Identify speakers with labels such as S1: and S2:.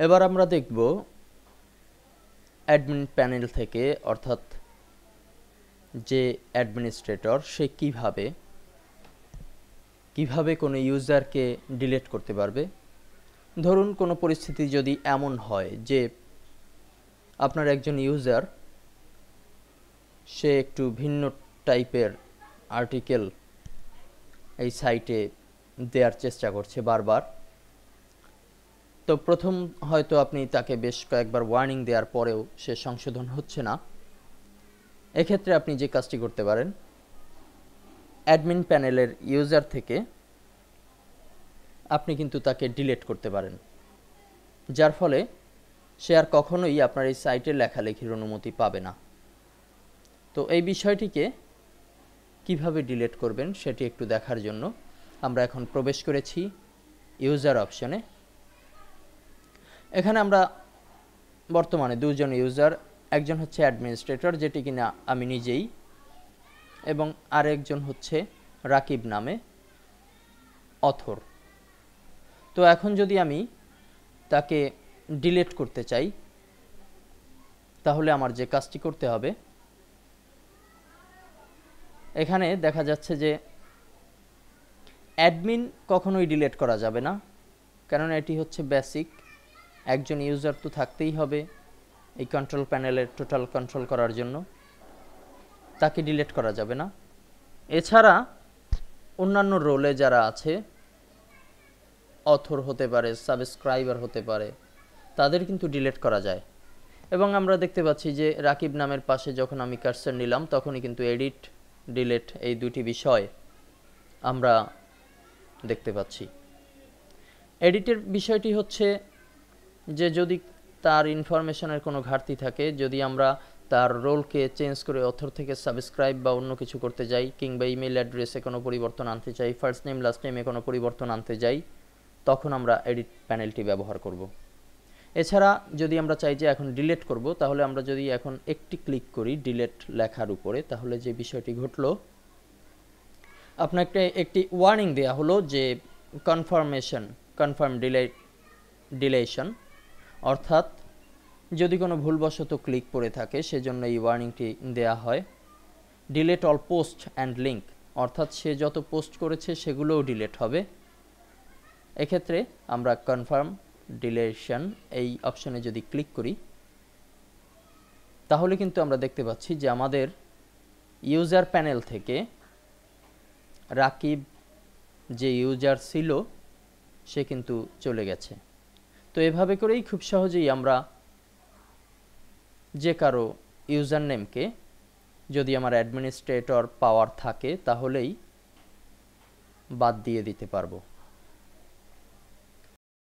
S1: এবার আমরা দেখব অ্যাডমিন প্যানেল থেকে, অর্থাৎ যে অ্যাডমিনিস্ট্রেটর সে কিভাবে কোনো ইউজারকে ডিলিট করতে পারবে। ধরুন কোনো পরিস্থিতি যদি এমন হয় যে আপনার একজন ইউজার সে একটু ভিন্ন টাইপের আর্টিকেল এই সাইটে দেওয়ার চেষ্টা করছে বারবার, তো প্রথম হয়তো আপনি তাকে বেশ কয়েকবার ওয়ার্নিং দেওয়ার পরেও সে সংশোধন হচ্ছে না। এক্ষেত্রে আপনি যে কাজটি করতে পারেন, অ্যাডমিন প্যানেলের ইউজার থেকে আপনি কিন্তু তাকে ডিলিট করতে পারেন, যার ফলে সে আর কখনোই আপনার এই সাইটে লেখালেখির অনুমতি পাবে না। তো এই বিষয়টিকে কিভাবে ডিলিট করবেন সেটি একটু দেখার জন্য আমরা এখন প্রবেশ করেছি ইউজার অপশনে। এখানে আমরা বর্তমানে দুজন ইউজার, একজন হচ্ছে অ্যাডমিনিস্ট্রেটর যেটি কিনা আমি নিজেই, এবং আরেকজন হচ্ছে রাকিব নামে অথর। তো এখন যদি আমি তাকে ডিলিট করতে চাই তাহলে আমার যে কাজটি করতে হবে, এখানে দেখা যাচ্ছে যে অ্যাডমিন কখনোই ডিলিট করা যাবে না, কারণ এটি হচ্ছে বেসিক। একজন ইউজার তো থাকতেই হবে এই কন্ট্রোল প্যানেলের টোটাল কন্ট্রোল করার জন্য, তাকে ডিলিট করা যাবে না। এছাড়া অন্যান্য রোলে যারা আছে, অথর হতে পারে, সাবস্ক্রাইবার হতে পারে, তাদের কিন্তু ডিলিট করা যায়। এবং আমরা দেখতে পাচ্ছি যে রাকিব নামের পাশে যখন আমি কার্সর নিলাম তখনই কিন্তু এডিট, ডিলিট এই দুটি বিষয় আমরা দেখতে পাচ্ছি। এডিটের বিষয়টি হচ্ছে যে যদি তার ইনফরমেশনের কোনো ঘাটতি থাকে, যদি আমরা তার রোলকে চেঞ্জ করে অথর থেকে সাবস্ক্রাইব বা অন্য কিছু করতে যাই, কিংবা ইমেল অ্যাড্রেসে কোনো পরিবর্তন আনতে চাই, ফার্স্ট নেম লাস্ট নেমে কোনো পরিবর্তন আনতে যাই, তখন আমরা এডিট প্যানেলটি ব্যবহার করব। এছাড়া যদি আমরা চাই যে এখন ডিলিট করব, তাহলে আমরা যদি এখন একটি ক্লিক করি ডিলিট লেখার উপরে, তাহলে যে বিষয়টি ঘটলো, আপনাকে একটি ওয়ার্নিং দেয়া হলো যে কনফার্ম ডিলেশন, অর্থাৎ যদি কোনো ভুলবশত ক্লিক করে থাকে সেজন্য এই ওয়ার্নিংটি দেয়া হয়। Delete all post and link, অর্থাৎ সে যত পোস্ট করেছে সেগুলোও ডিলিট হবে। এক্ষেত্রে আমরা কনফার্ম ডিলেশন এই অপশনে যদি ক্লিক করি তাহলে কিন্তু আমরা দেখতে পাচ্ছি যে আমাদের ইউজার প্যানেল থেকে রাকিব যে ইউজার ছিল সে কিন্তু চলে গেছে। তো এভাবে করেই খুব সহজেই আমরা যে কারো ইউজার নেমকে, যদি আমার অ্যাডমিনিস্ট্রেটর পাওয়ার থাকে তাহলেই বাদ দিয়ে দিতে পারবো।